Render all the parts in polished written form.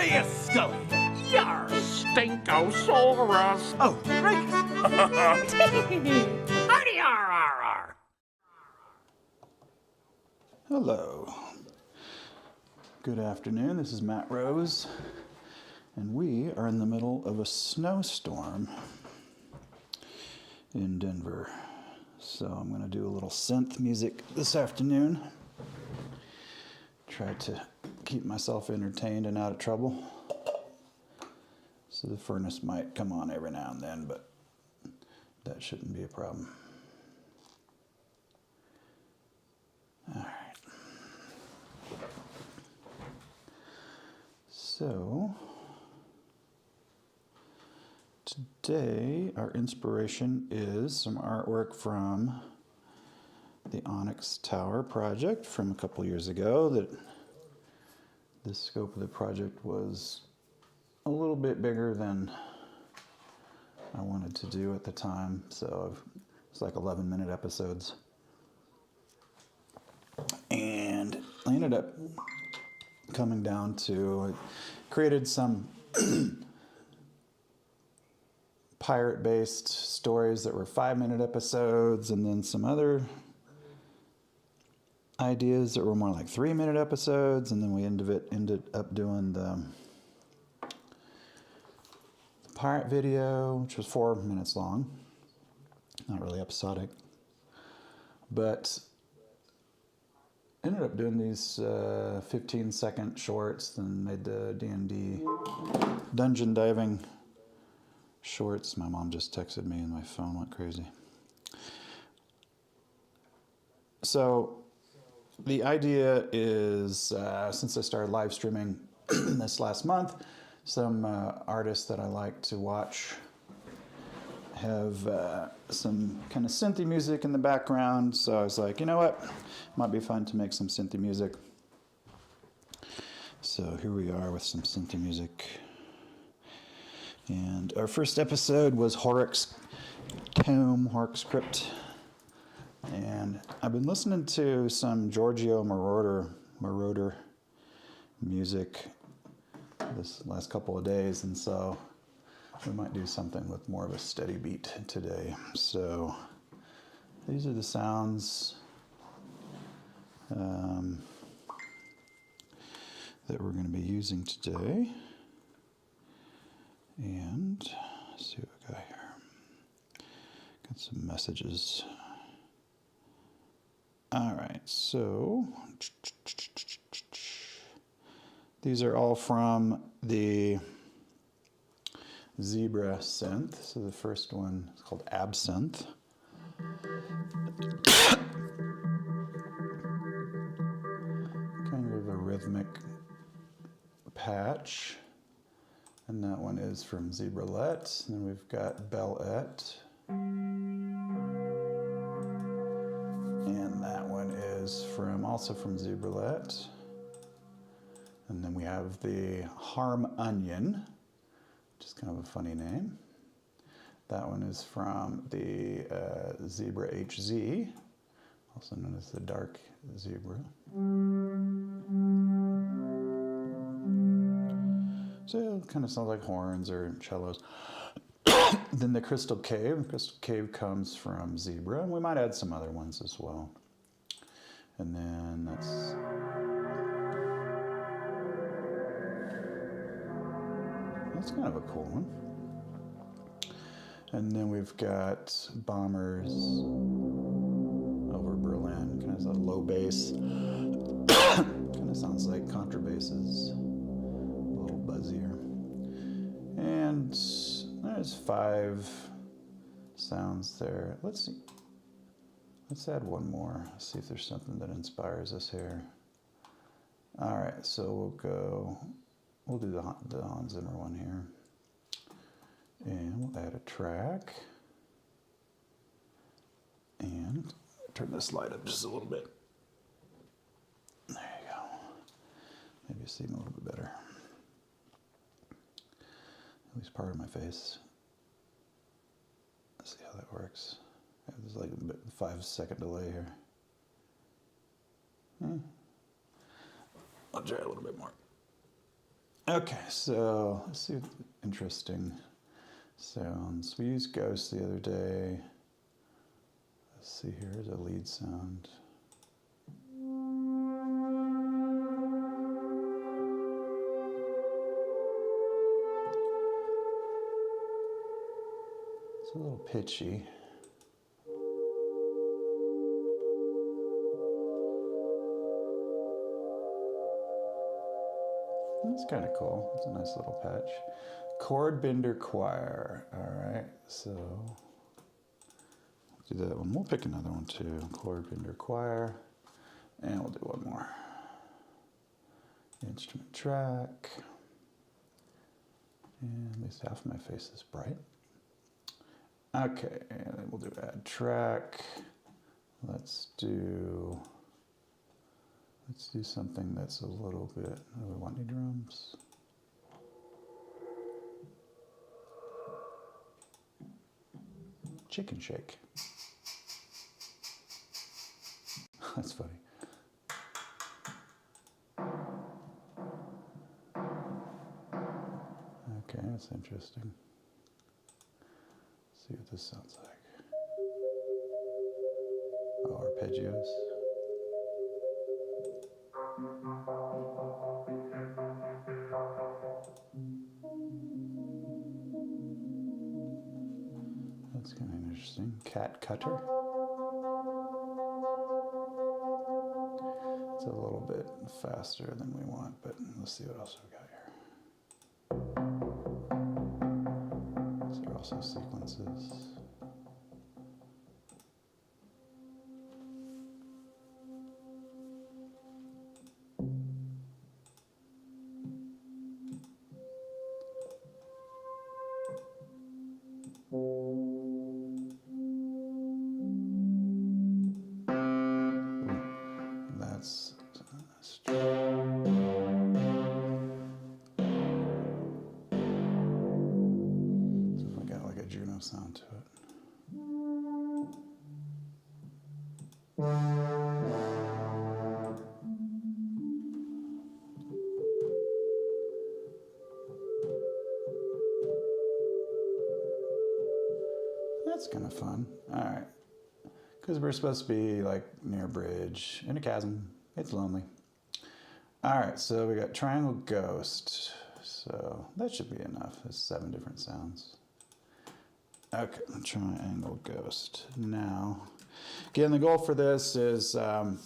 you Scully. Yar. Stinkosaurus. Oh, right. Arty, ar, ar, ar. Hello. Good afternoon. This is Matt Rose, and we are in the middle of a snowstorm in Denver. So I'm going to do a little synth music this afternoon. Try to keep myself entertained and out of trouble. So the furnace might come on every now and then, but that shouldn't be a problem. All right. So today our inspiration is some artwork from the Onyx Tower project from a couple years ago. That the scope of the project was a little bit bigger than I wanted to do at the time, so it's like 11-minute episodes. And I ended up coming down to, I created some pirate-based stories that were 5-minute episodes, and then some other ideas that were more like 3-minute episodes, and then we ended up doing the pirate video, which was 4 minutes long. Not really episodic, but ended up doing these 15-second shorts, and made the D&D dungeon diving shorts. My mom just texted me and my phone went crazy. So the idea is, since I started live streaming this last month, some artists that I like to watch have some kind of synthy music in the background. So I was like, you know what? Might be fun to make some synthy music. So here we are with some synthy music. And our first episode was Horrocks Tome, Horrocks Crypt. And I've been listening to some Giorgio Moroder music this last couple of days, and so we might do something with more of a steady beat today. So these are the sounds that we're going to be using today. And let's see what we got here. Got some messages. All right, so these are all from the Zebra synth. So the first one is called Absinthe. Kind of a rhythmic patch. And that one is from Zebralet. And then we've got Bellette. And that one is also from Zebralet. And then we have the Harm Onion, which is kind of a funny name. That one is from the Zebra HZ, also known as the Dark Zebra. So it kind of sounds like horns or cellos. Then the Crystal Cave. The Crystal Cave comes from Zebra, and we might add some other ones as well. And then that's kind of a cool one. And then we've got Bombers over Berlin. Kind of has a low bass. Kind of sounds like contrabasses. A little buzzier. And there's 5 sounds there. Let's see. Let's add one more. See if there's something that inspires us here. All right, so we'll do the Hans Zimmer one here. And we'll add a track. And turn this light up just a little bit. There you go. Maybe see him a little bit better. At least part of my face. Let's see how that works. There's like a 5-second delay here. I'll try a little bit more. Okay, so let's see interesting sounds. We used Ghost the other day. Let's see, here's a lead sound. It's a little pitchy. That's kind of cool. It's a nice little patch. Chord bender choir. All right, so we'll do that one. We'll pick another one too. Chord bender choir, and we'll do one more. Instrument track, and at least half of my face is bright. Okay, and then we'll do add track. Let's do something that's a little bit, oh, we want any drums? Chicken shake. That's funny. Okay, that's interesting. Let's see what this sounds like. Oh, arpeggios. That's kind of interesting. Cat cutter. It's a little bit faster than we want, but let's see what else we got here. These are also sequences. That's so I got like a Juno sound to it. That's kind of fun. All right. Because we're supposed to be like near a bridge in a chasm. It's lonely. All right, so we got Triangle Ghost. So that should be enough. There's 7 different sounds. Okay, Triangle Ghost. Now, again, the goal for this is I'm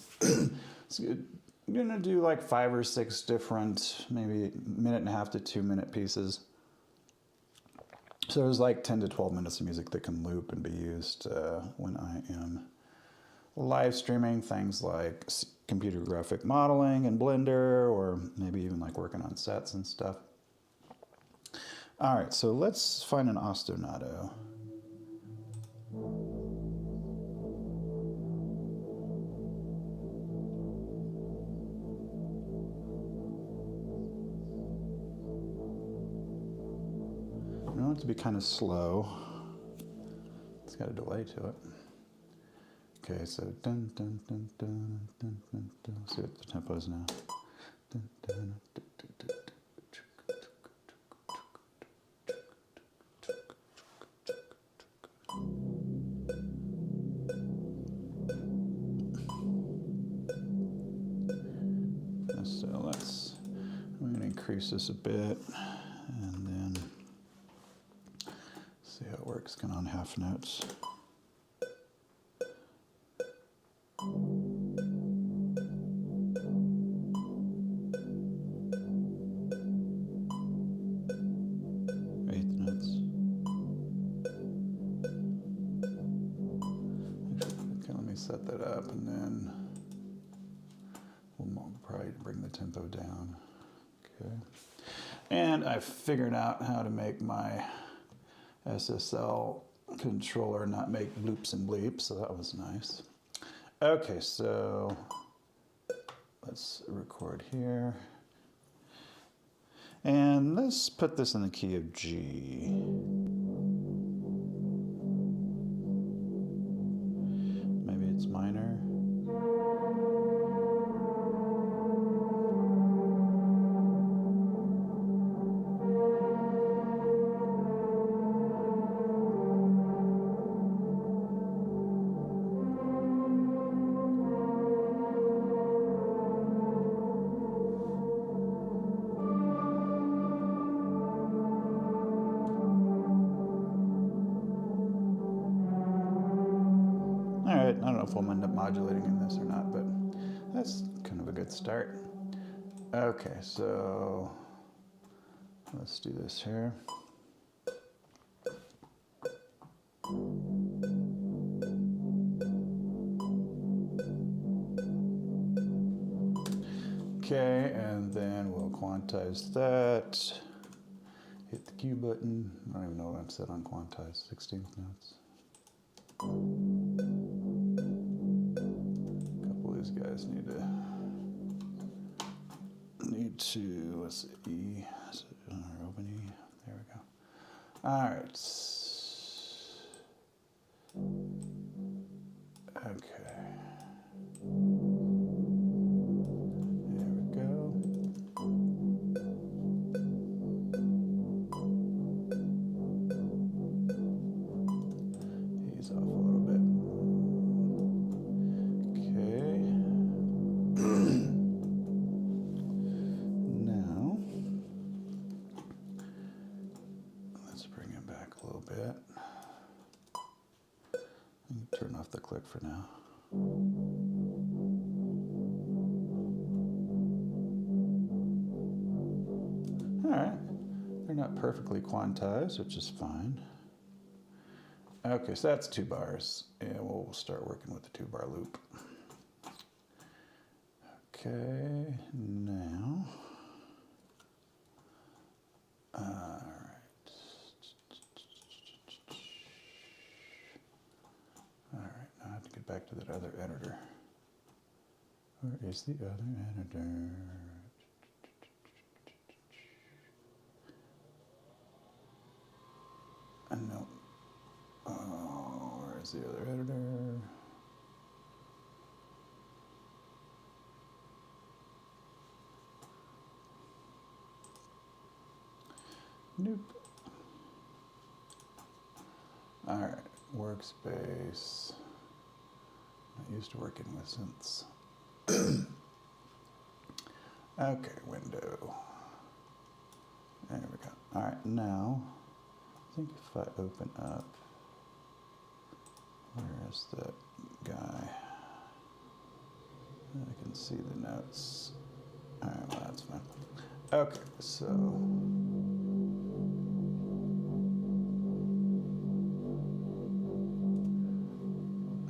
gonna do like 5 or 6 different, maybe 1.5 to 2 minute pieces. So there's like 10 to 12 minutes of music that can loop and be used when I am live streaming things like computer graphic modeling in Blender, or maybe even like working on sets and stuff. All right, so let's find an ostinato. I want it to be kind of slow. It's got a delay to it. Okay, so dun dun dun dun dun dun dun. Let's see what the tempo is now. Dun, dun, dun, dun, dun, dun. So I'm going to increase this a bit, and then see how it works. Kind of on half notes. Set that up, and then we'll probably bring the tempo down. Okay. And I figured out how to make my SSL controller not make bloops and bleeps, so that was nice. Okay, so let's record here. And let's put this in the key of G. Minor. if we'll end up modulating in this or not, but that's kind of a good start. Okay, so let's do this here. Okay, and then we'll quantize that. Hit the Q button. I don't even know what I'm set on quantize. 16th notes. A couple of these guys need to let's see, E, or open E. There we go. All right. Okay. There we go. Ease off a little bit. Okay. Now, let's bring it back a little bit. Turn off the click for now. All right, they're not perfectly quantized, which is fine. Okay, so that's 2 bars, and we'll start working with the 2-bar loop. Okay, now, all right. All right, now I have to get back to that other editor. Where is the other editor? No. Oh, where's the other editor? Nope. All right, workspace. Not used to working with synths. Okay, window. There we go. All right, now, I think if I open up, where is that guy? I can see the notes. All right, well, that's fine. Okay, so.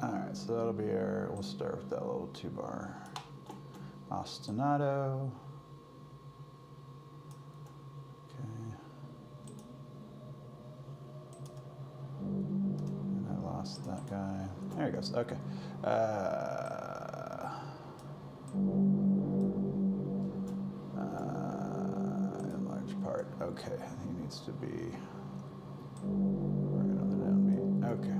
All right, so that'll be we'll start with that little 2-bar ostinato. Okay. And I lost that guy. There he goes, okay. Enlarge part, okay. He needs to be right on the downbeat, okay.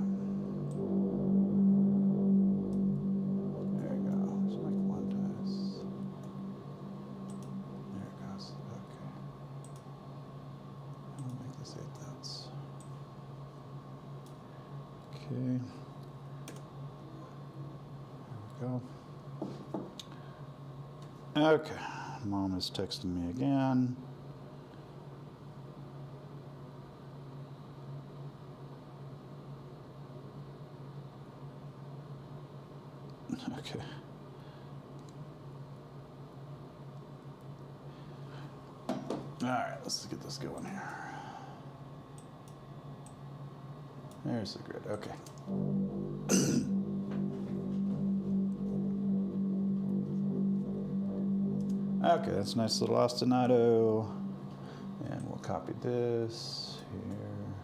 Okay. There we go. Okay. Mom is texting me again. Okay. All right, let's get this going here. There's the grid, okay. Okay, that's a nice little ostinato. And we'll copy this here.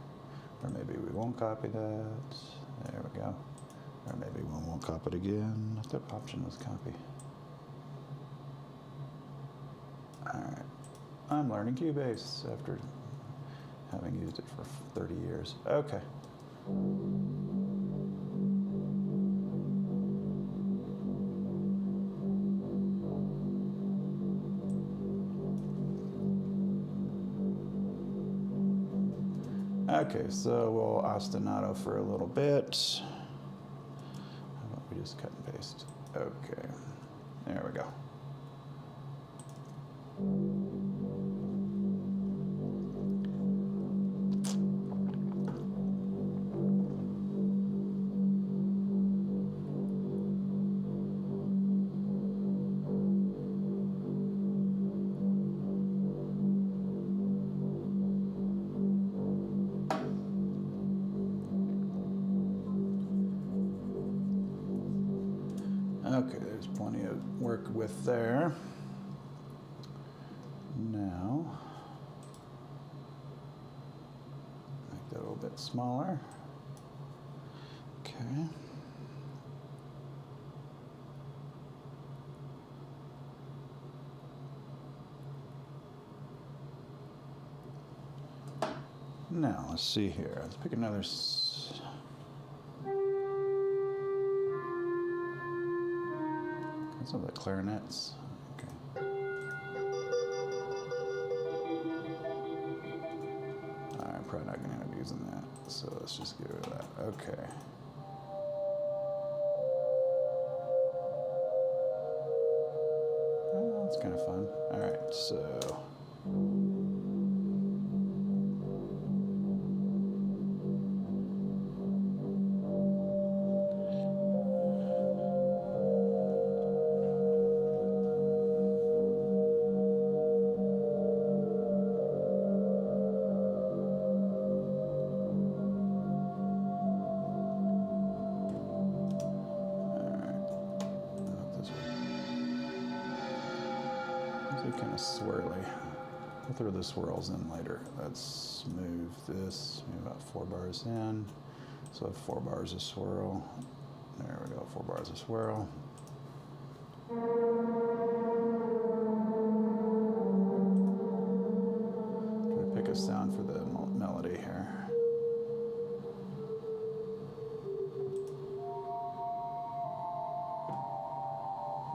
Or maybe we won't copy that. There we go. Or maybe we won't copy it again. The option was copy. All right. I'm learning Cubase after having used it for 30 years. Okay. Okay, so we'll ostinato for a little bit. How about we just cut and paste? Okay, there we go. Okay, there's plenty of work with there. Now, make that a little bit smaller. Okay. Now, let's see here. Let's pick another. Some of the clarinets. Okay. I'm probably not going to end up using that, so let's just get rid of that. Okay. Oh, that's kind of fun. All right, so. Kind of swirly. I'll throw the swirls in later. Let's move this, maybe about 4 bars in. So 4 bars of swirl. There we go, 4 bars of swirl. Try to pick a sound for the melody here.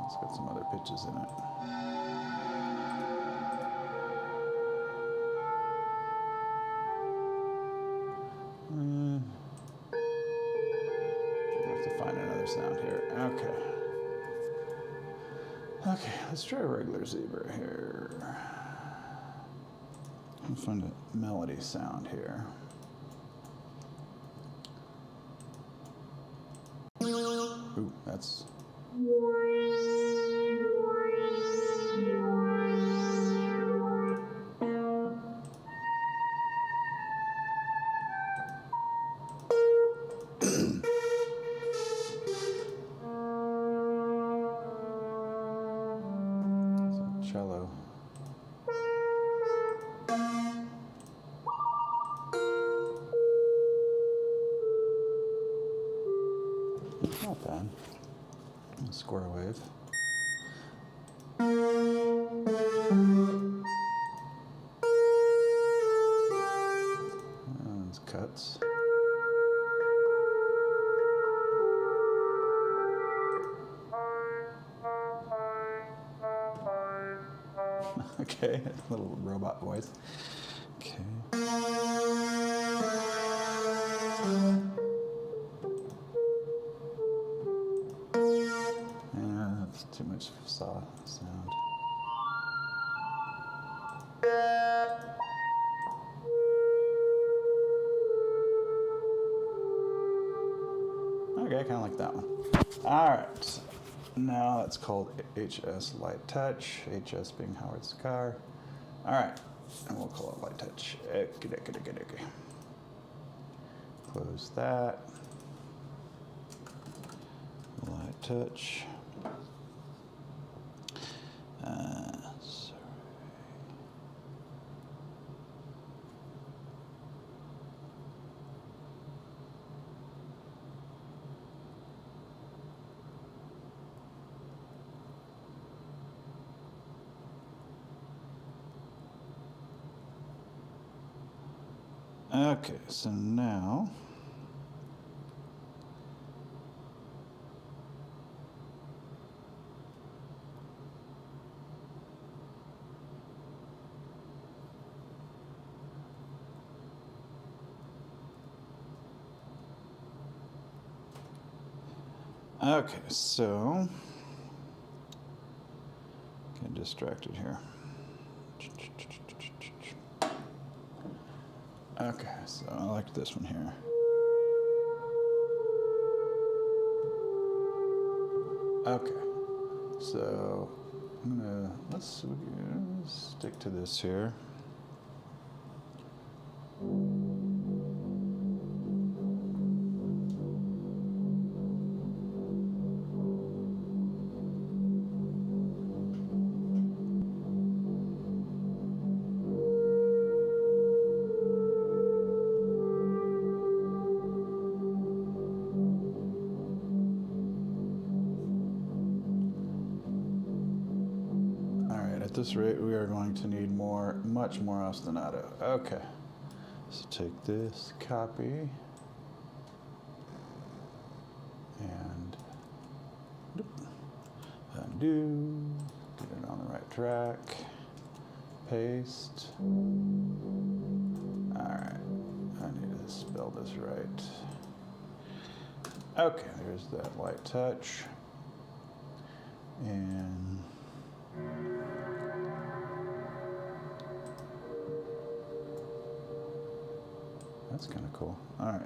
It's got some other pitches in it. Sound here. Okay. Okay, let's try a regular zebra here. I'll find a melody sound here. Ooh, that's. Cello. Not bad. A square wave. And it's cuts. Okay, a little robot voice. Okay. Yeah, that's too much saw sound. Okay, I kind of like that one. All right. Now that's called HS Light Touch, HS being Howard's car. All right, and we'll call it Light Touch. Close that. Light Touch. Sorry. Okay, so now get distracted here. Okay, so I like this one here. Okay, so I'm gonna let's stick to this here. At this rate, we are going to need much more ostinato. Okay. So take this copy and undo, get it on the right track, paste. All right, I need to spell this right. Okay, there's that light touch. And that's kind of cool. All right.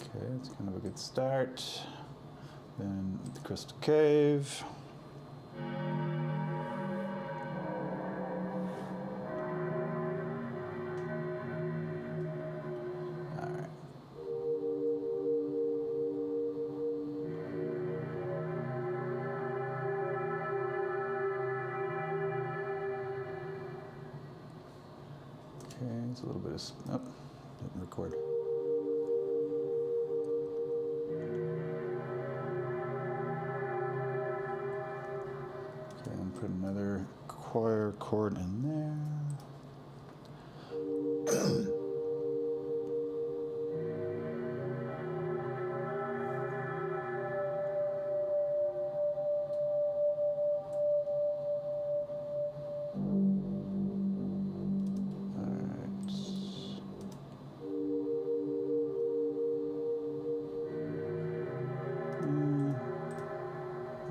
Okay, it's kind of a good start. Then the Crystal Cave. All right. Okay, it's a little bit of, oh, didn't record. Okay, and put another choir chord in there.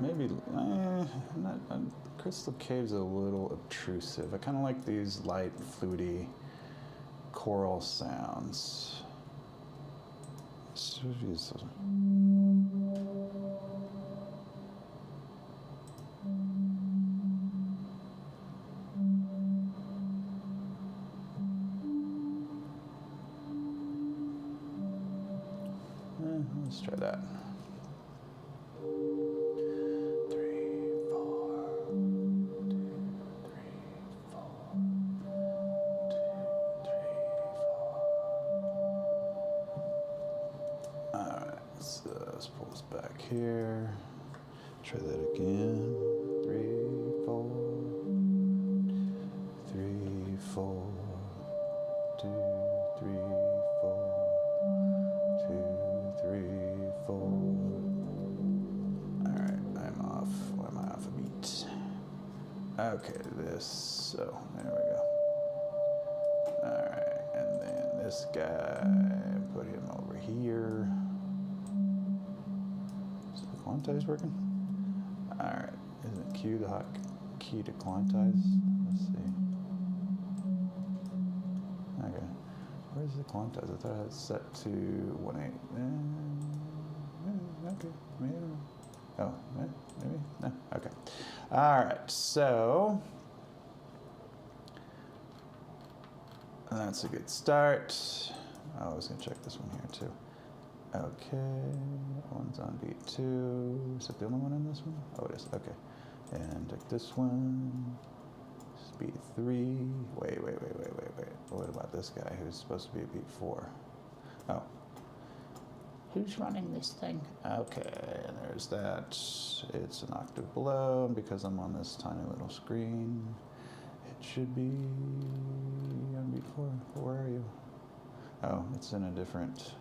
Maybe, Crystal Cave's a little obtrusive. I kind of like these light, fluty, choral sounds. Let's try that. 3, 4, 2, 3, 4, 2, 3, 4. All right, so let's pull this back here. Try that again. 3, 4, 3, 4, 2, 3, 4, 2, 3, 4. All right, I'm off. Why am I off a beat? Okay, this. So there we go. All right, and then this guy, put him over here. Is the quantize working? All right, isn't Q the hot key to quantize? Let's see. Okay, where's the quantize? I thought I had it set to 1.8. Okay, maybe. Oh, maybe? No, okay. All right, so that's a good start. I was gonna check this one here too. Okay, that one's on beat 2. Is that the only one in this one? Oh, it is, okay. And take this one, this is beat 3. Wait. What about this guy who's supposed to be a beat 4? Oh. Who's running this thing? Okay, and there's that. It's an octave below, and because I'm on this tiny little screen, it should be on beat 4. Where are you? Oh, it's in a different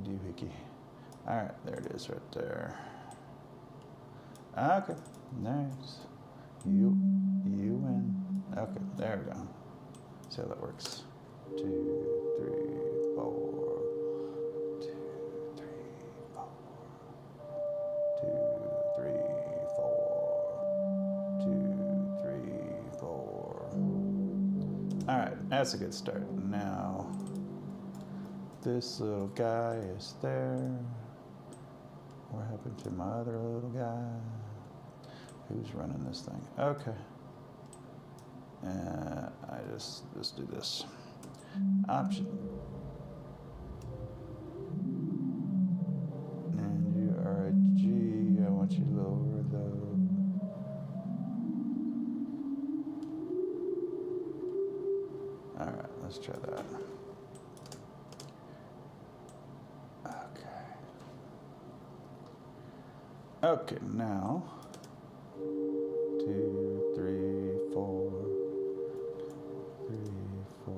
doohickey. All right, there it is right there. Okay, nice. You win. Okay, there we go. See how that works. 2, 3, 4. 2, 3, 4. 2, 3, 4. 2, 3, 4. All right, that's a good start. Now, this little guy is there. What happened to my other little guy? Who's running this thing? Okay. I just do this. Option. And you are a G. I want you lower though. All right, let's try that. Okay, now 2, 3, 4, 3, 4.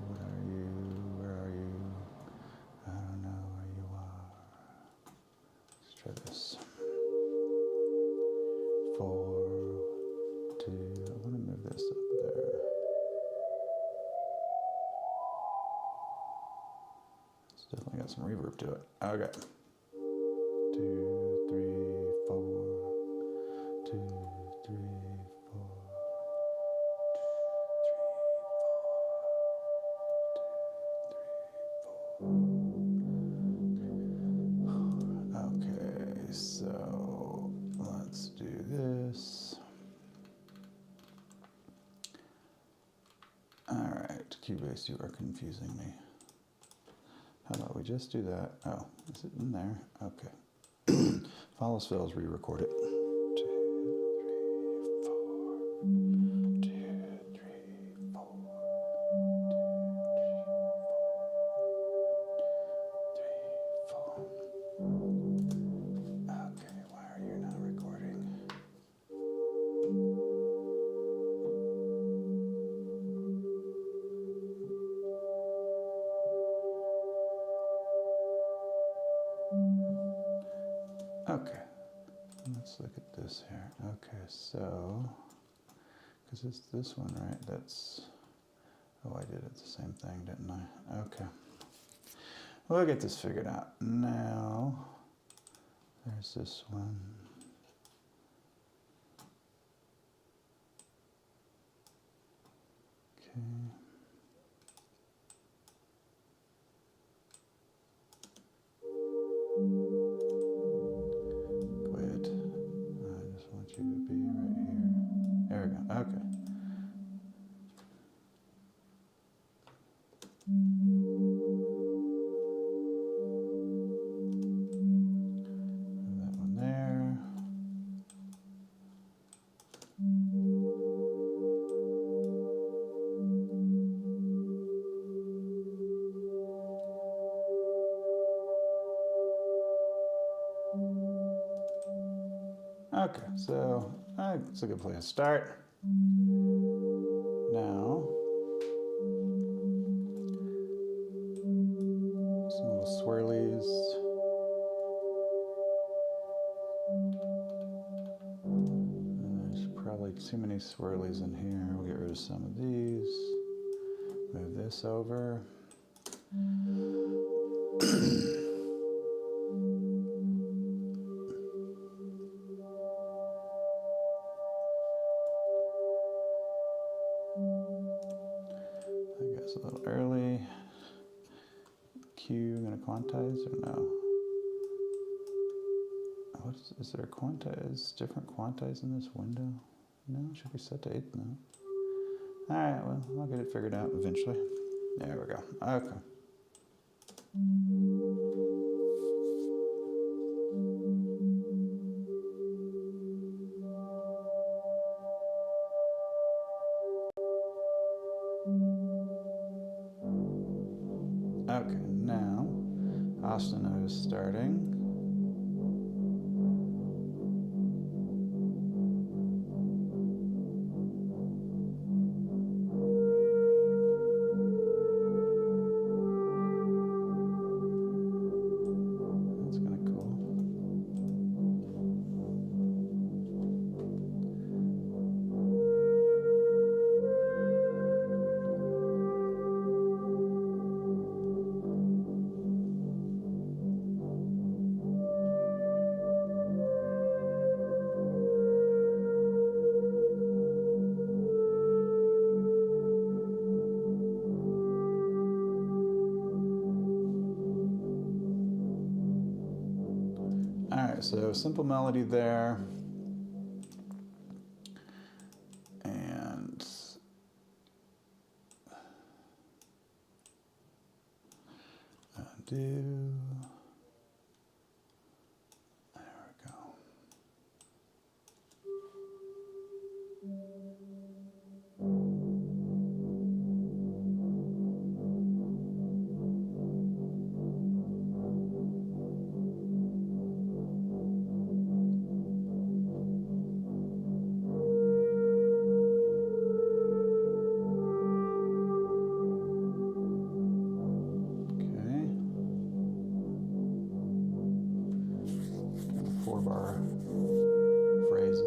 What are you? Where are you? I don't know where you are. Let's try this. 4, 2. I want to move this up there. It's definitely got some reverb to it. Okay. 2, 3, 4. 2, 3, 4. 2, 3, 4. 2, 3, 4. Okay, so let's do this. Alright, Cubase, you are confusing me. How about we just do that? Oh, is it in there? Okay. Follows fills, re-record it. 2, 3, 4. 2, 3, 4. 2, 3, 4. 3, 4. Okay, why are you not recording? Okay, let's look at this here. Okay, so, because it's this one, right? That's, oh, I did it the same thing, didn't I? Okay. We'll get this figured out. Now, there's this one. Okay. Quit. I just want you to be right here. There we go. Okay. That one there. Okay, so it's a good place to start. Now, some little swirlies. And there's probably too many swirlies in here. We'll get rid of some of these. Move this over. I guess a little early. Q, gonna quantize or no? What is there a quantize? Different quantize in this window? No, it should be set to 8th now. Alright, well, I'll get it figured out eventually. There we go. Okay. Okay, now Austin is starting. That's kind of cool. Alright, so simple melody there. And undo. There we go. more of our phrases.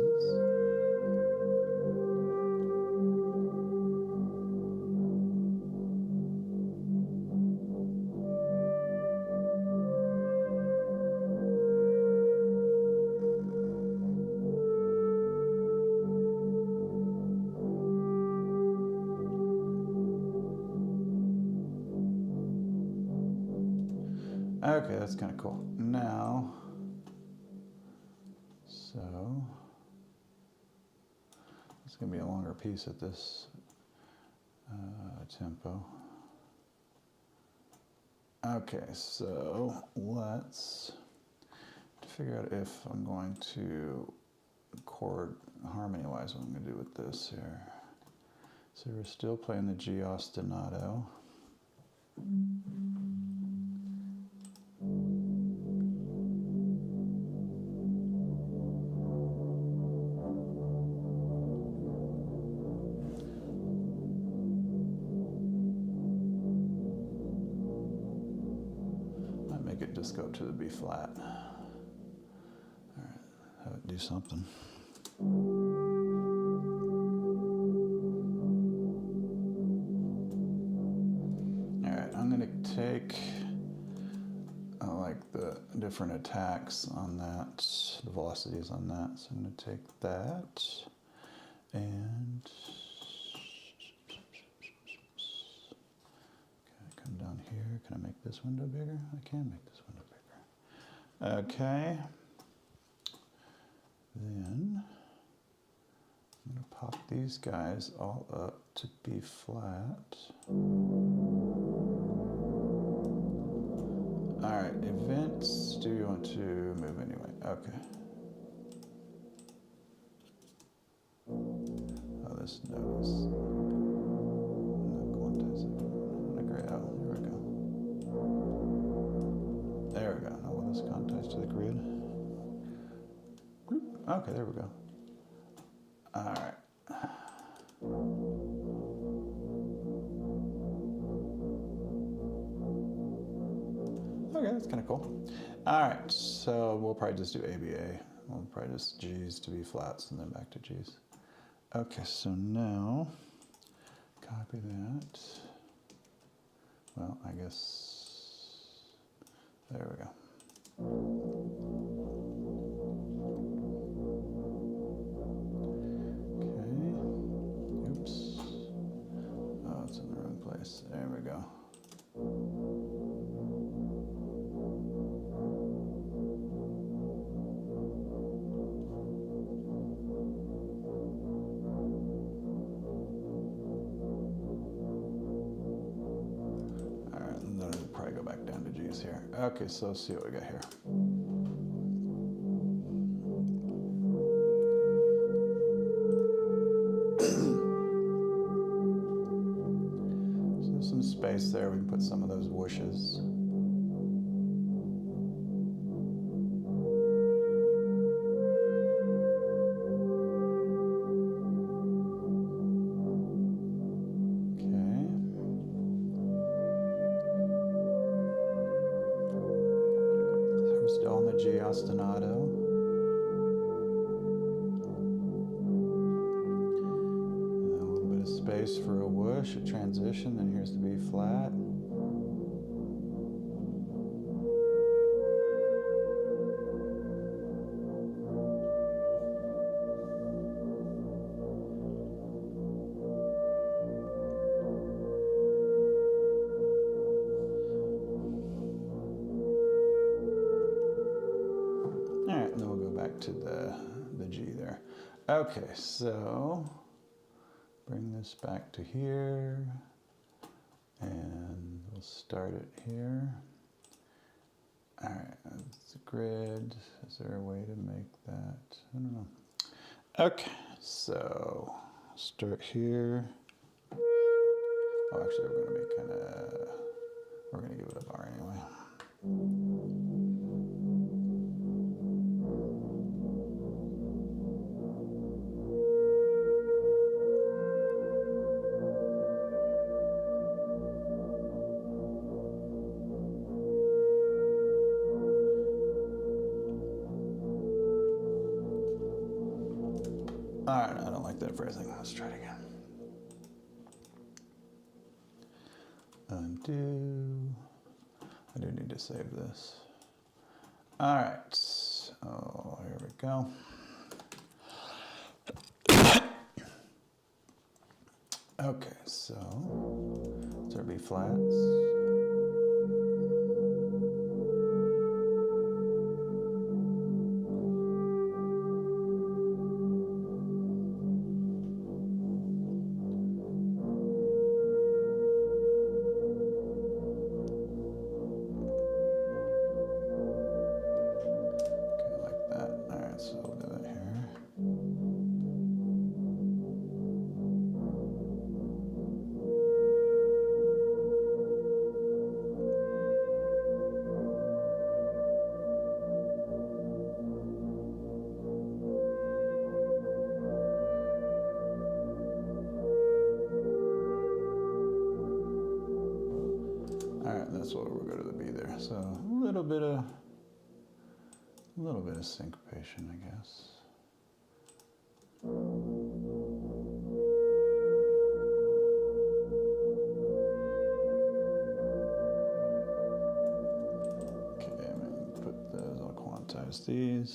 Okay, that's kind of cool. Now, so it's going to be a longer piece at this tempo. Okay, so let's figure out if I'm going to chord harmony-wise what I'm going to do with this here. So we're still playing the G ostinato. Just go to the B flat. All right, have it do something. All right, I'm gonna take like the different attacks on that, the velocities on that. So I'm gonna take that and come down here. Can I make this window bigger? I can make this window bigger. Okay. Then I'm going to pop these guys all up to B flat. All right, events. Do you want to move anyway? Okay. Oh, this note is not quantizing. There we go. Now will this quantize to the grid? Okay, there we go. All right. Okay, that's kind of cool. All right, so we'll probably just do ABA. We'll probably just G's to B flats and then back to G's. Okay, so now copy that. Well, I guess there we go. Okay. Oops. Oh, it's in the wrong place. There we go. Here. Okay, so let's see what we got here. So there's some space there. We can put some of those whooshes. G ostinato. And a little bit of space for a whoosh, a transition, then here's the B flat. To the G there. Okay, so bring this back to here and we'll start it here. All right, that's the grid. Is there a way to make that? I don't know. Okay, so start here. Oh, actually, we're gonna be we're gonna give it a bar anyway. Alright, I don't like that phrasing. Let's try it again. Undo. I do need to save this. Alright. Oh, here we go. Okay, so there be flats. That's what we're going to be there. So a little bit of syncopation, I guess. Okay, I'm going to put those. I'll quantize these.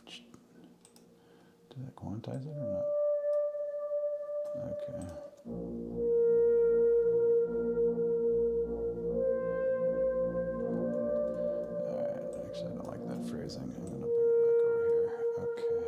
Did I quantize it or not? Okay. Actually, I don't like that phrasing. I'm going to bring it back over here. Okay.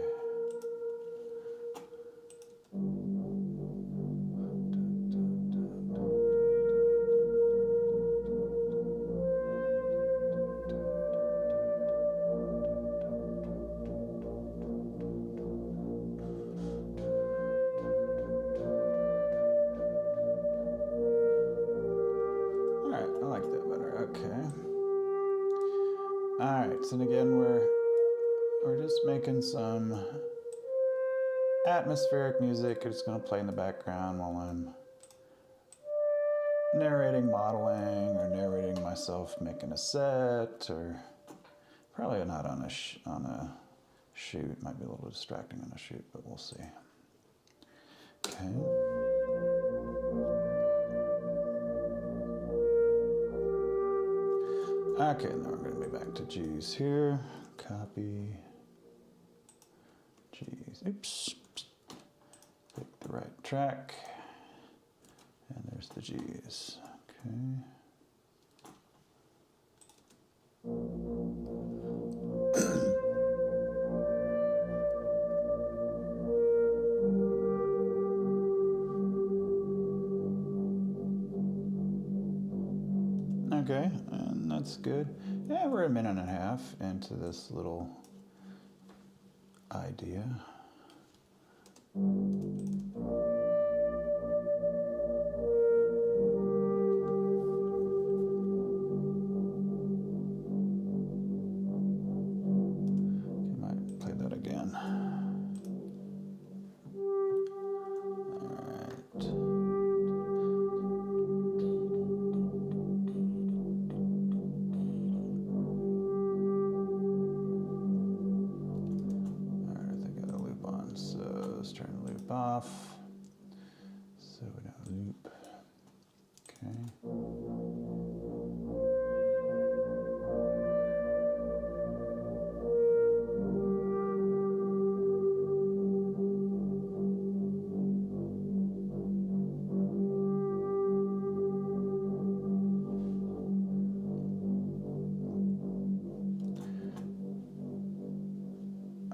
All right, I like that better. Okay. All right, so again, we're just making some atmospheric music. It's going to play in the background while I'm narrating modeling or narrating myself making a set, or probably not on a shoot. Might be a little distracting on a shoot, but we'll see. Okay. Okay, now we're going to be back to G's here. Copy. G's. Oops. Pick the right track. And there's the G's. Okay. Okay, and that's good. Yeah, we're a minute and a half into this little idea. You might play that again. All right. Off, so we don't loop. Okay.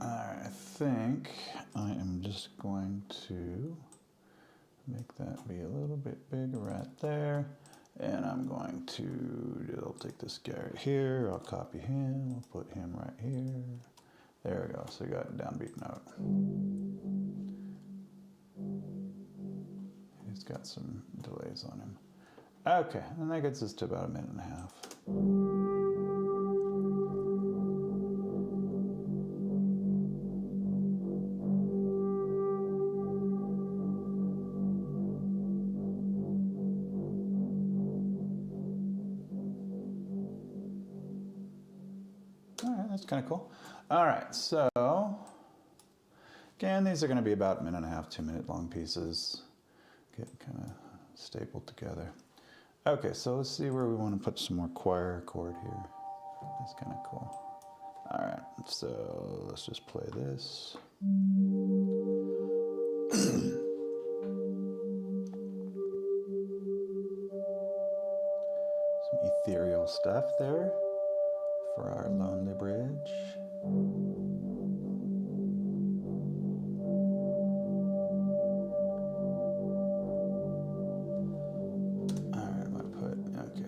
I think I am just going to make that be a little bit bigger right there. And I'm going to, I'll take this guy right here, I'll copy him, I'll put him right here. There we go, so we got a downbeat note. He's got some delays on him. Okay, and that gets us to about a minute and a half. All right, that's kind of cool. All right, so Again, these are going to be about 1.5 to 2 minute long pieces. Get kind of stapled together. Okay, so let's see where we want to put some more choir chord here. That's kind of cool. All right, so let's just play this. Some ethereal stuff there for our lonely bridge.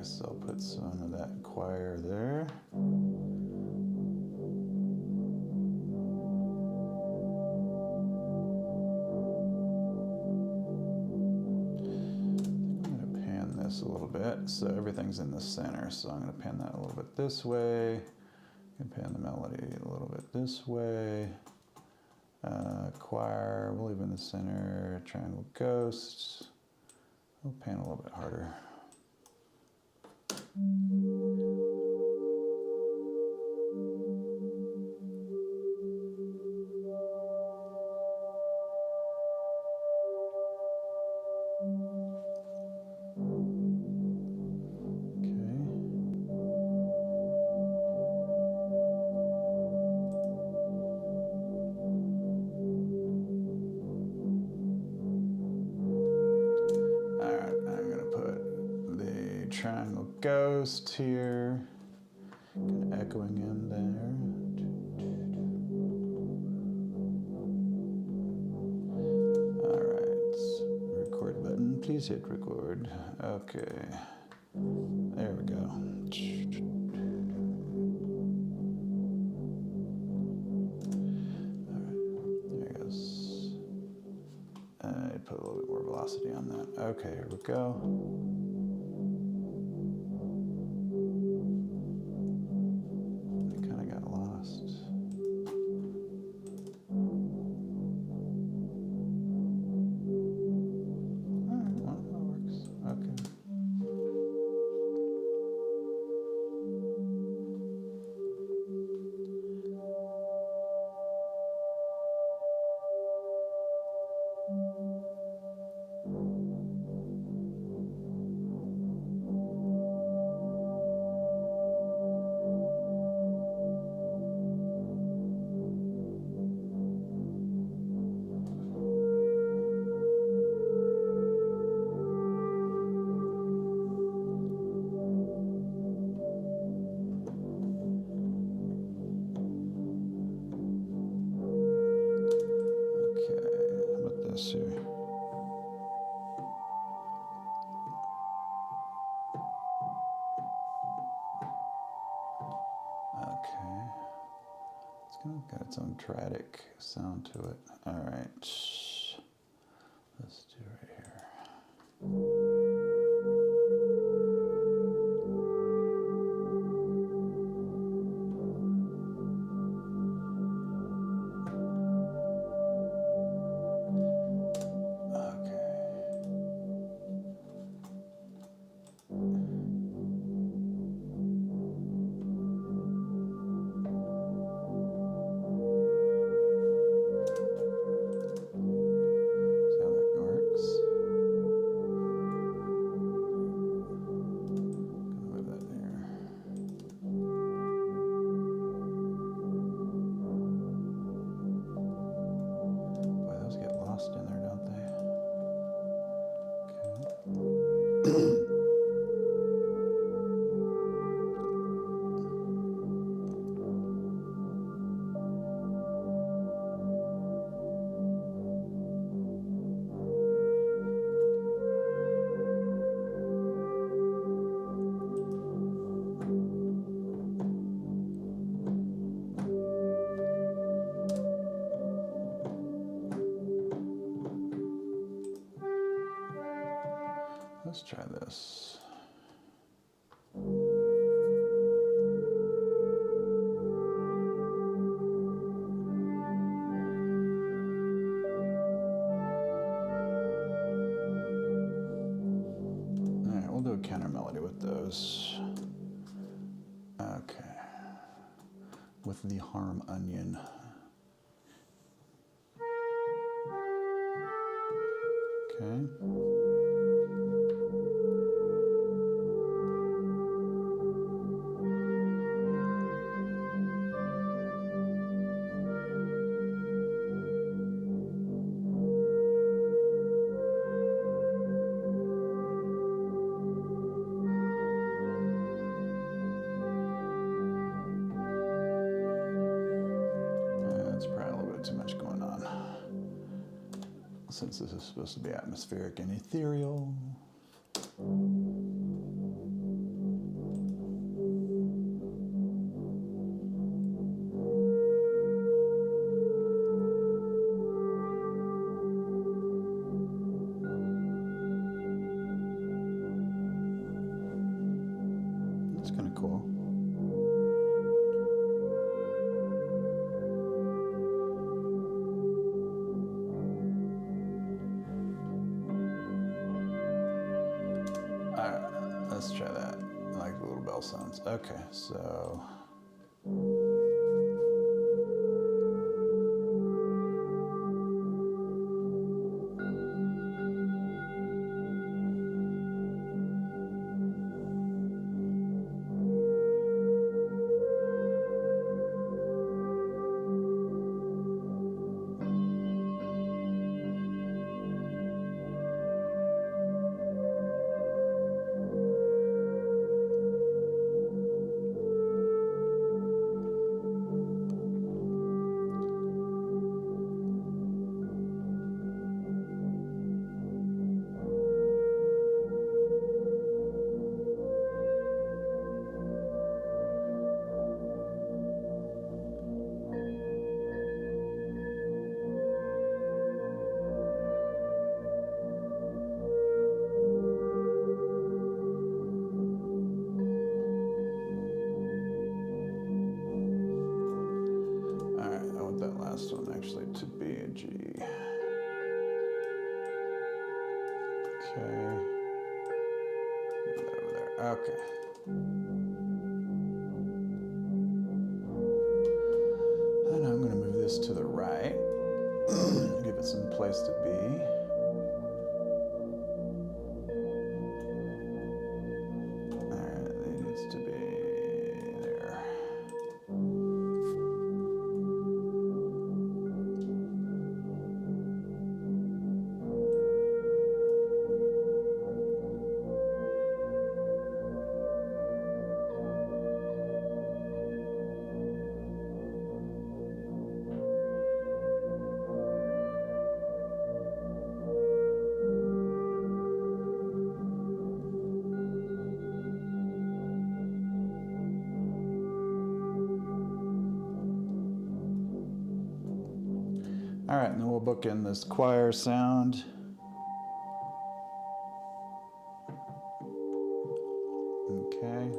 So I'll put some of that choir there. I'm going to pan this a little bit so everything's in the center. So I'm going to pan that a little bit this way. I can pan the melody a little bit this way. Choir, we'll leave in the center. Triangle ghosts. We'll pan a little bit harder. Triangle ghost here, kind of echoing in there. All right, record button, please hit record. Okay, there we go. All right, there it goes. I put a little bit more velocity on that. Okay, here we go. Here. Okay. It's kind of got its own triadic sound to it. All right. Let's do it right here. Let's try this. All right, we'll do a counter melody with those. Okay. With the harm onion. Okay. That's probably a little bit too much going on. Since this is supposed to be atmospheric and ethereal. That's kind of cool. Alright, let's try that. I like the little bell sounds. Okay, so. Last one actually to be a G. Okay. Move that over there. Okay. And I'm going to move this to the right. Give it some place to be. Alright, it needs to be there. All right, and then we'll book in this choir sound. Okay.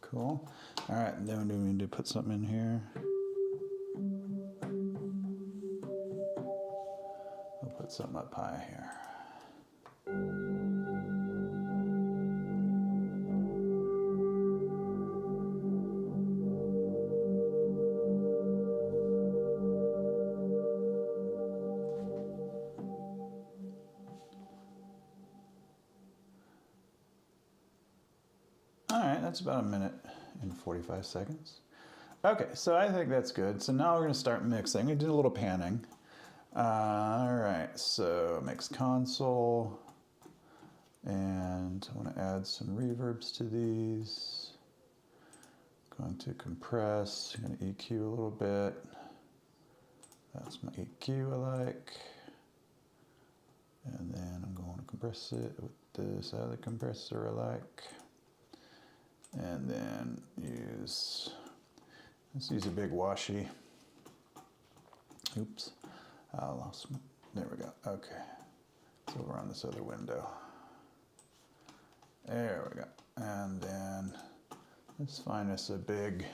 Cool. All right, and then we need to put something in here. We'll put something up high here. All right, that's about a minute and 45 seconds. Okay, so I think that's good. So now we're gonna start mixing. We did a little panning. All right, so mix console. And I wanna add some reverbs to these. Going to compress, I'm gonna EQ a little bit. That's my EQ I like. And then I'm going to compress it with this other compressor I like. And then let's use a big washi. Oops, I lost, there we go, okay. It's over on this other window. There we go. And then let's find us a big,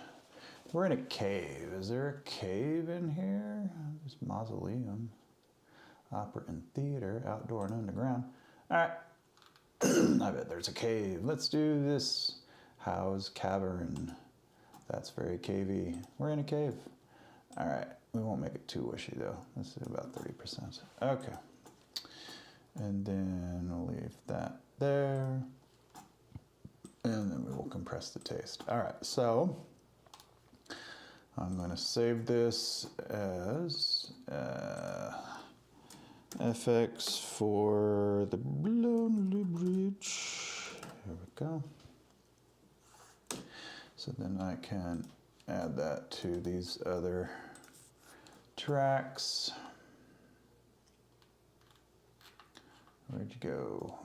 we're in a cave. Is there a cave in here? There's mausoleum. Opera and theater, outdoor and underground. All right. I bet there's a cave. Let's do this. House, cavern. That's very cavey. We're in a cave. All right. We won't make it too wishy though. Let's do about 30%. Okay. And then we'll leave that there. And then we will compress the taste. All right. So I'm going to save this as FX for the Lonely Bridge. Here we go. So then I can add that to these other tracks. Where'd you go?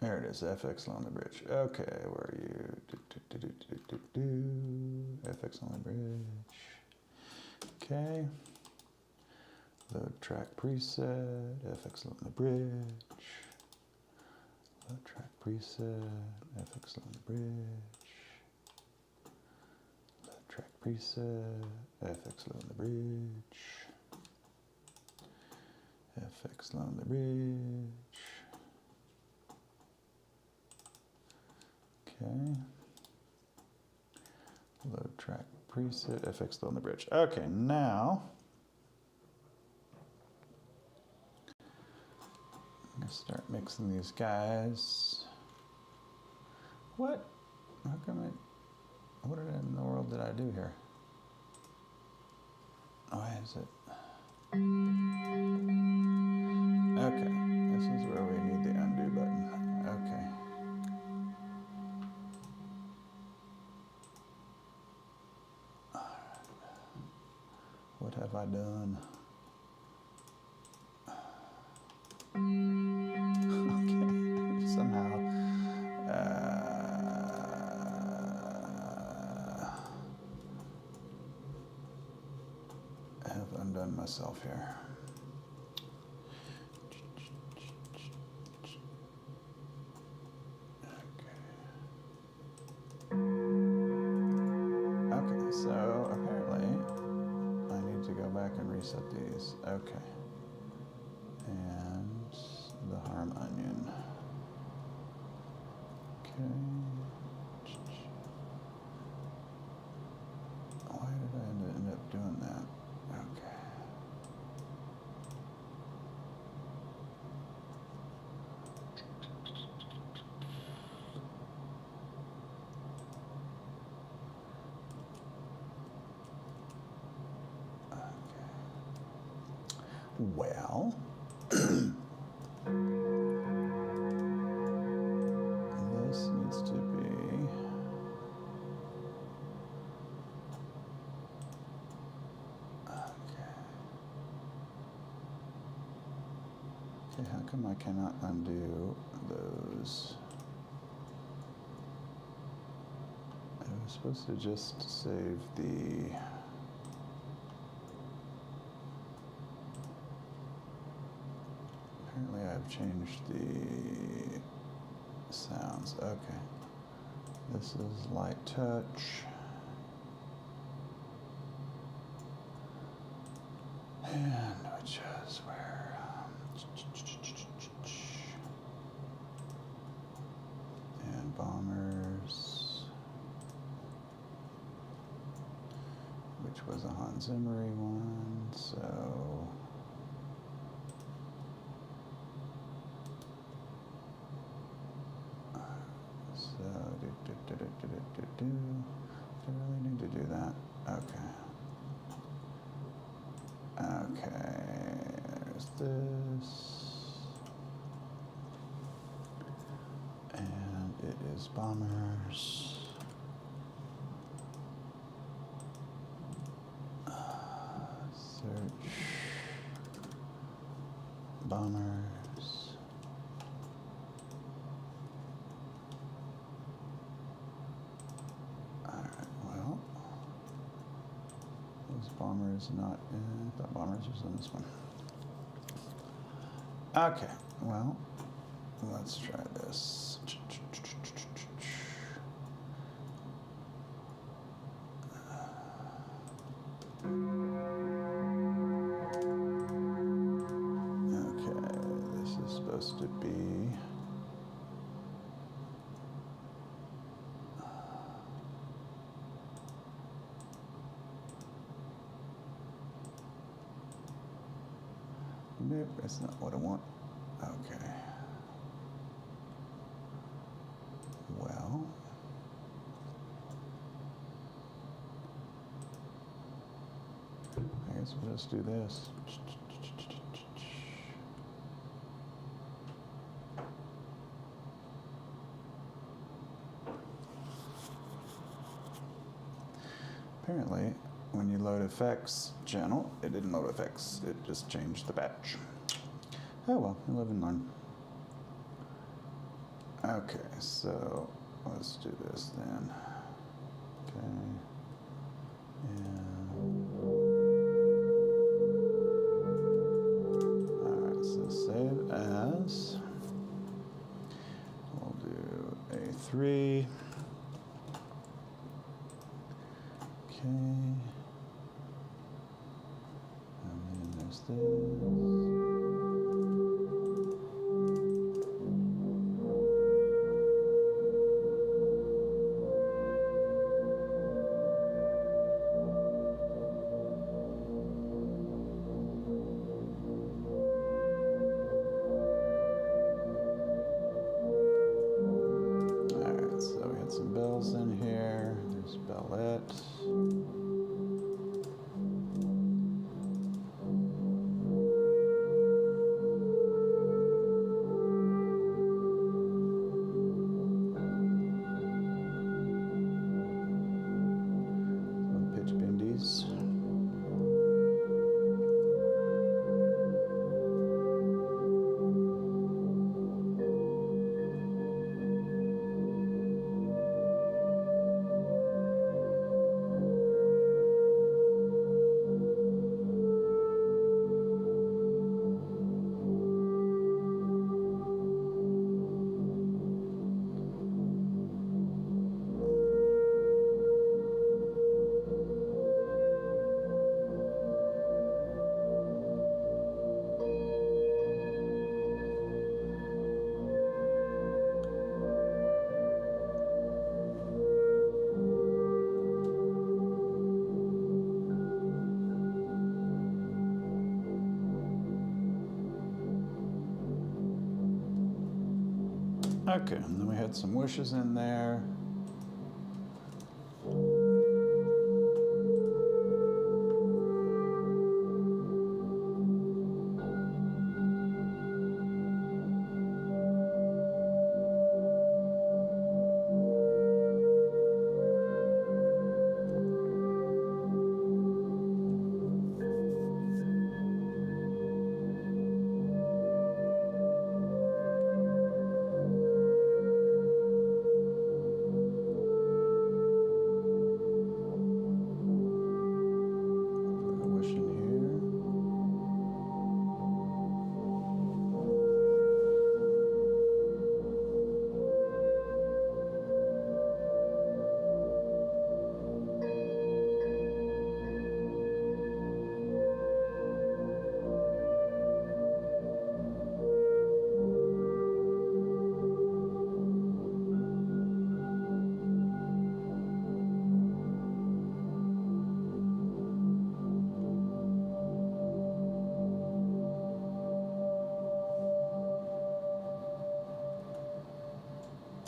There it is, FX on the bridge. Okay, where are you? FX on the bridge. Okay. Load track preset, FX on the bridge. Load track preset, FX on the bridge. Load track preset, FX on the bridge. FX on the bridge. Okay. Load track preset, FX on the bridge. Okay, now I'm gonna start mixing these guys. What? How come what in the world did I do here? Why is it? Okay, this is where we need the undo button. Okay. What have I done? Okay, somehow. I have undone myself here. Okay, so apparently I need to go back and reset these. Okay. And the harm onion. Okay. Why did I end up doing that? Okay. Well, this needs to be okay, how come I cannot undo those? I was supposed to just save the apparently I've changed the sounds. Okay. This is light touch. And which is where and bombers, which was a Hans Zimmer one, so do I really need to do that? Okay. Okay, there's this. And it is bombers. Search. Bombers. Bombers not in, I thought bombers was in this one. Okay, well, let's try this. supposed to be. Nope, that's not what I want. Okay. Well. I guess we'll just do this. Apparently, when you load effects channel, it didn't load effects, it just changed the batch. Oh well, you live and learn. Okay, so let's do this then. Okay. And alright, so save as. We'll do A3. Okay. And then there's this. Okay, and then we had some wishes in there.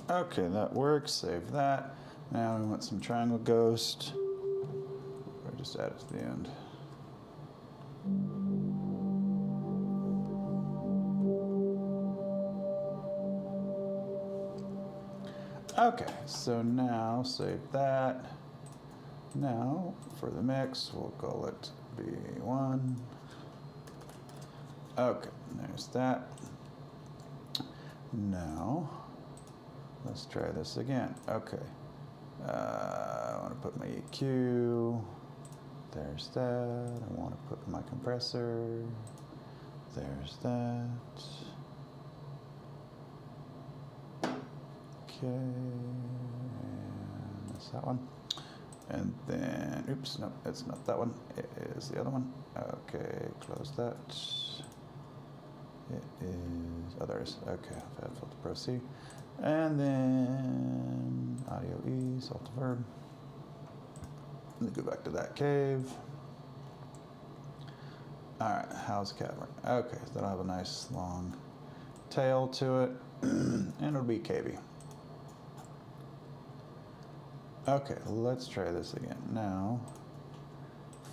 Okay, that works. Save that. Now we want some triangle ghost. Or just add it to the end. Okay, so now save that. Now for the mix, we'll call it B1. Okay, there's that. Now, let's try this again. Okay, I want to put my EQ. There's that. I want to put my compressor. There's that. Okay, and that's that one. And then, oops, no, it's not that one. It is the other one. Okay, close that. It is, oh, there it is. Okay, Fab Filter Pro C. And then Audio E, Salta Verb. Let me go back to that cave. All right, house cavern. Okay, so that'll have a nice long tail to it, and it'll be cavey. Okay, let's try this again. Now,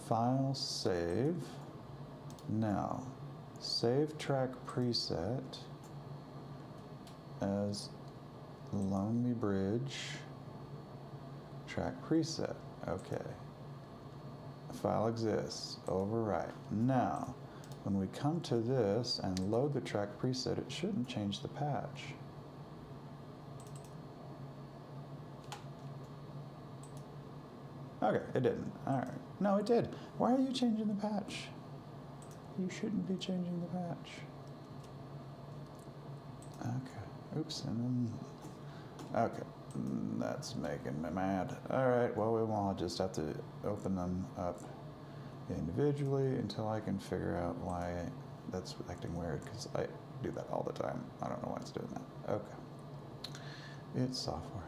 file save. Now, save track preset as Lonely Bridge track preset. Okay. File exists. Overwrite. Now, when we come to this and load the track preset, it shouldn't change the patch. Okay, it didn't. All right. No, it did. Why are you changing the patch? You shouldn't be changing the patch. Okay. Oops. And then, okay. That's making me mad. All right. Well, we won't. I'll just have to open them up individually until I can figure out why that's acting weird, because I do that all the time. I don't know why it's doing that. Okay. It's software.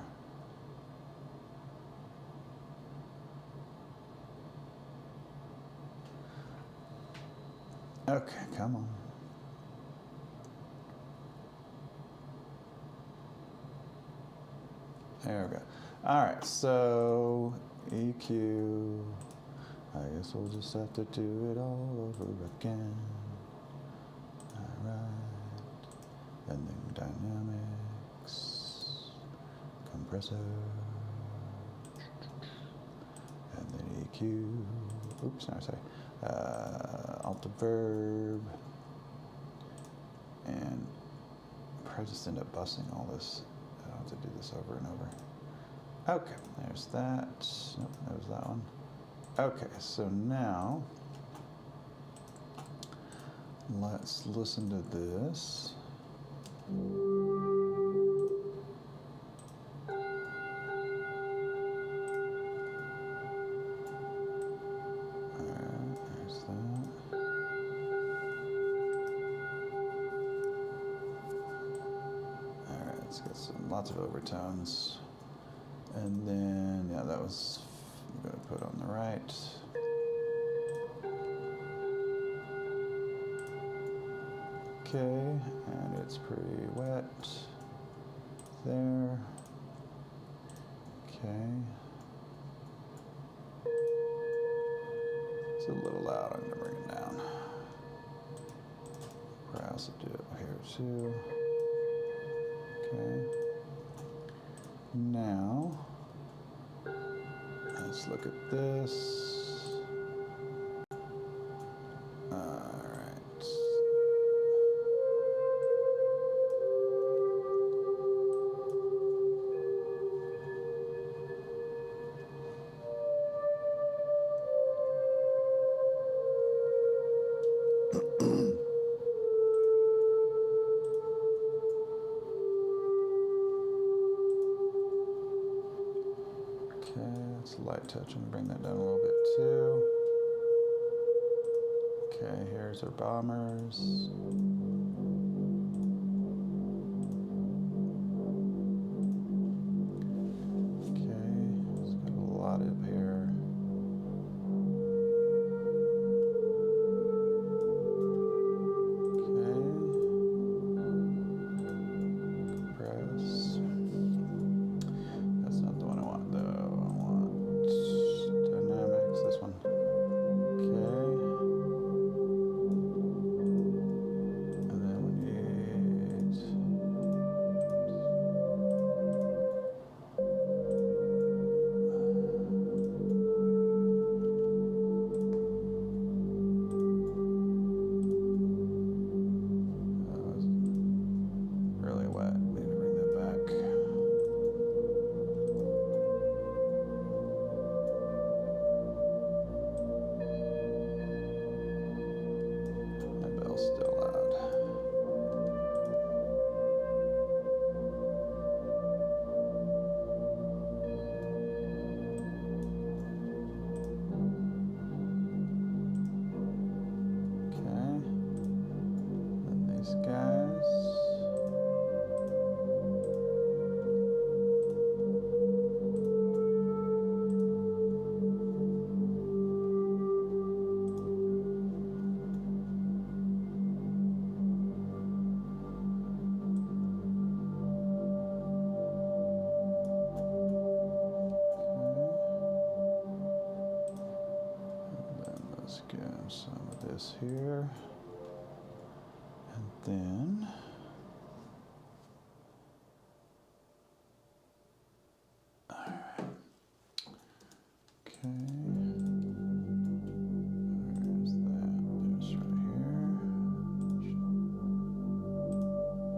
Okay, come on. There we go. All right, so EQ. I guess we'll just have to do it all over again. All right. And then dynamics, compressor, and then EQ. Oops, no, sorry. Alta verb, and probably just end up busting all this. I'll have to do this over and over. Okay, there's that. Nope, there's that one. Okay, so now let's listen to this. Let's get some lots of overtones. And then, yeah, that was, I'm going to put on the right. Okay, and it's pretty wet there. Okay. It's a little loud, I'm going to bring it down. I also do it here too. Okay. Now, let's look at this. All right. It's a light touch. I'm going to bring that down a little bit too. Okay, here's our bombers. Okay, it's got a lot up here. Let's get some of this here. And then okay. There's that. There's right here.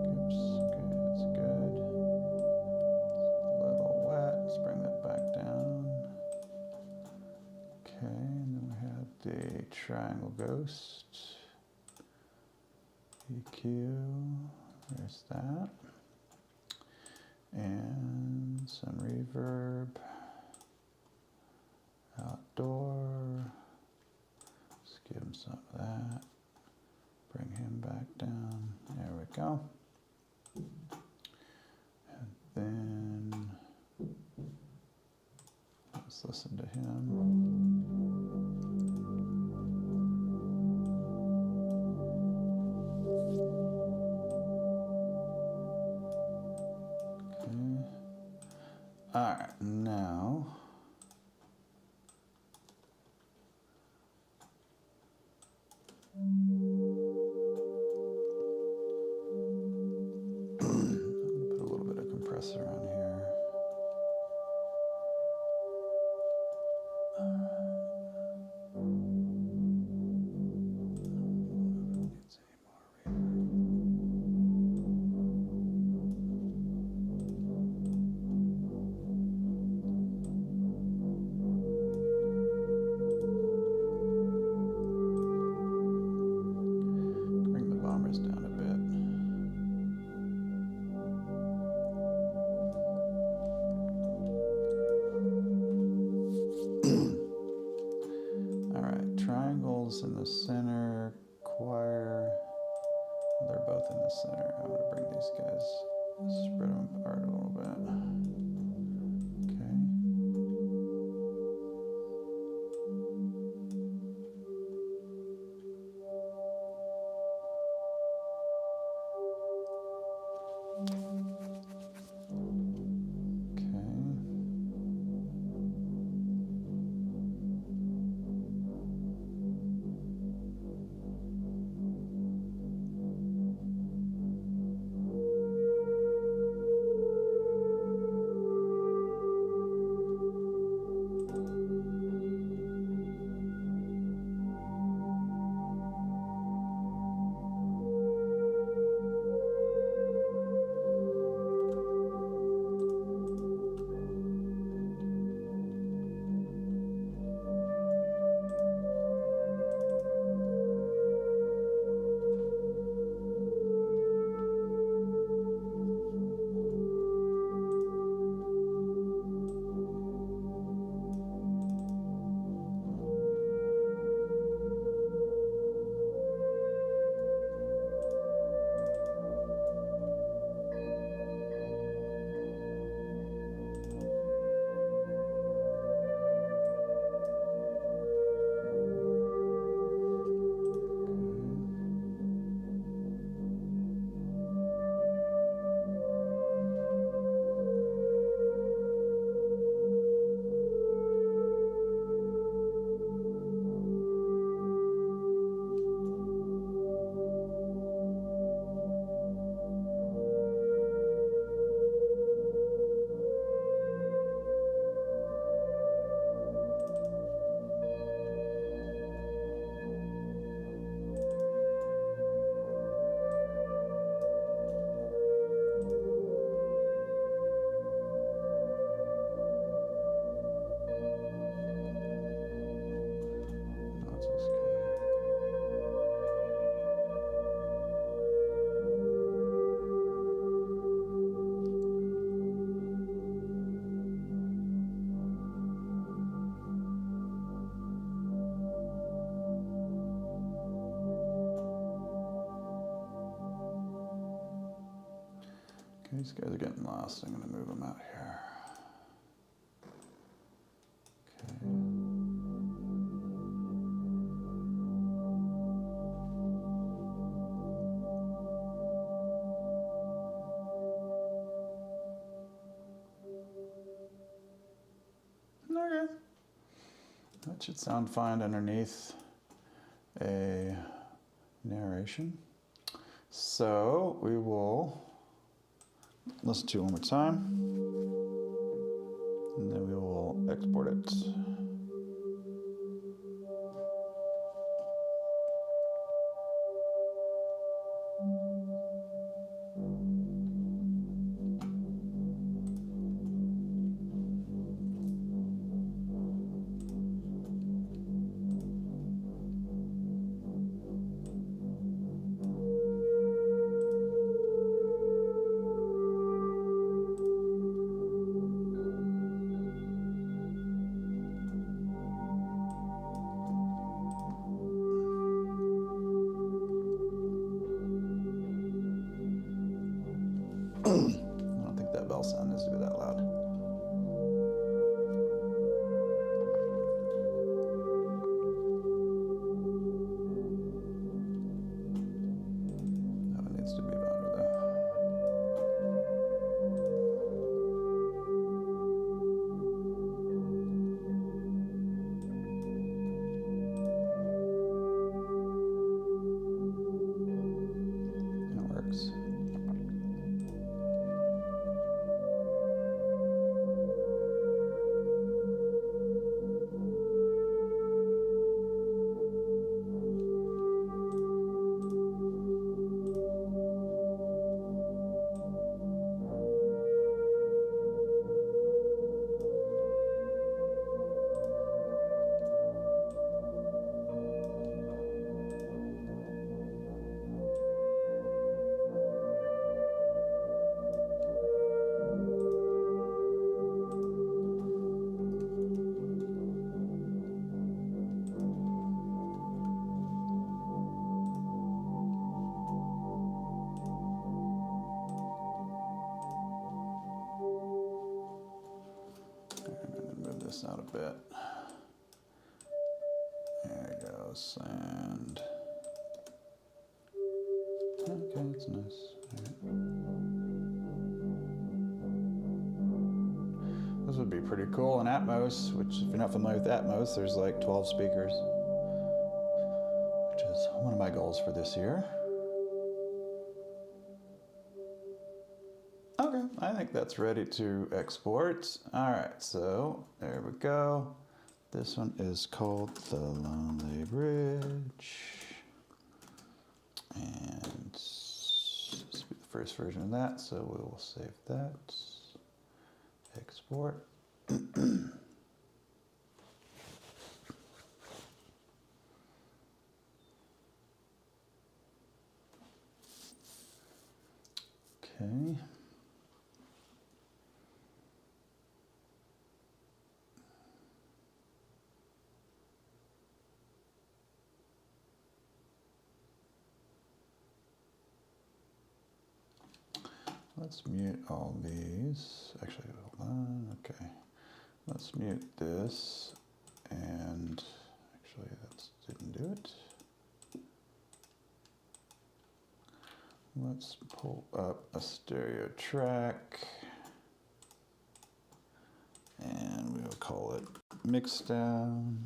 Oops. Okay, that's good. It's a little wet. Let's bring that back down. Okay, and then we have the triangle ghost. EQ. There's that. And some reverb. Outdoor. Let's give him some of that. Bring him back down. There we go. And then let's listen to him. Okay. All right, now. Put a little bit of compressor on here. Needs any more reverb. Bring the bombers down a bit. Triangles in the center, choir, they're both in the center. I'm going to bring these guys, spread them apart a little bit. Okay. Okay, these guys are getting lost. I'm going to move them out here. Okay. That should sound fine underneath. a narration. So we will listen to it one more time, and then we will export it. I don't think that bell sound needs to be that loud. No, it needs to be louder though. That works. Move this out a bit. There it goes, and okay, that's nice. All right. This would be pretty cool in Atmos, which if you're not familiar with Atmos, there's like 12 speakers, which is one of my goals for this year. Okay, I think that's ready to export. All right, so there we go. This one is called The Lonely Bridge. And this will be the first version of that, so we will save that. Export. Okay. Let's mute all these. Actually, hold on. Okay. Let's mute this. And actually, that didn't do it. Let's pull up a stereo track. And we will call it Mixdown.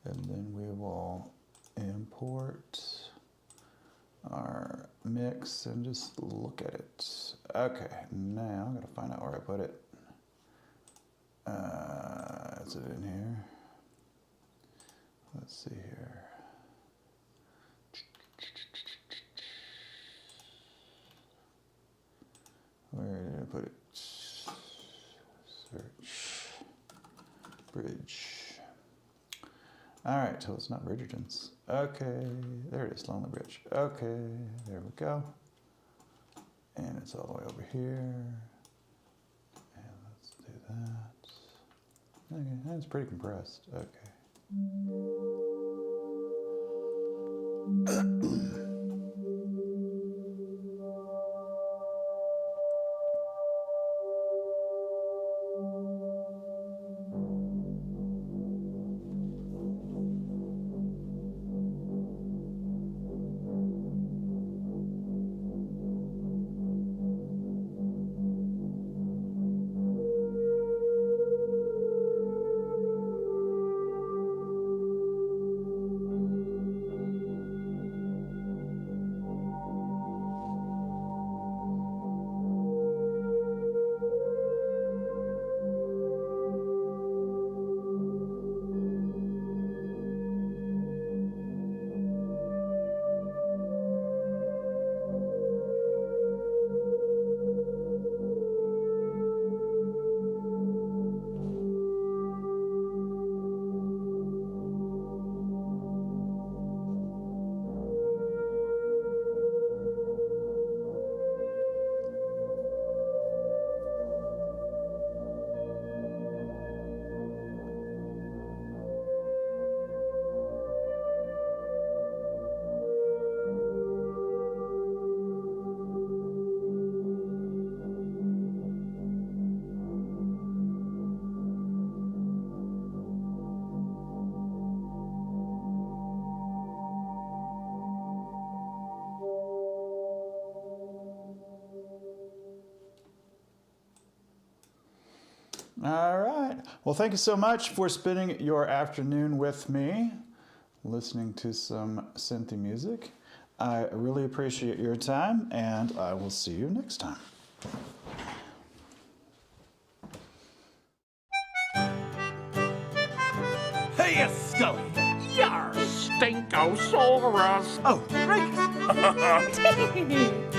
And then we will import our mix and just look at it. Okay, now I gotta find out where I put it. Is it in here? Let's see here. Where did I put it? Search. Bridge. All right, so it's not Bridgerton's. Okay, there it is, Lonely Bridge. Okay, there we go. And it's all the way over here. And let's do that. Okay, that's pretty compressed. Okay. All right. Well, thank you so much for spending your afternoon with me, listening to some synthy music. I really appreciate your time, and I will see you next time. Hey, Scully. Yar. Stinkosaurus. Oh, right.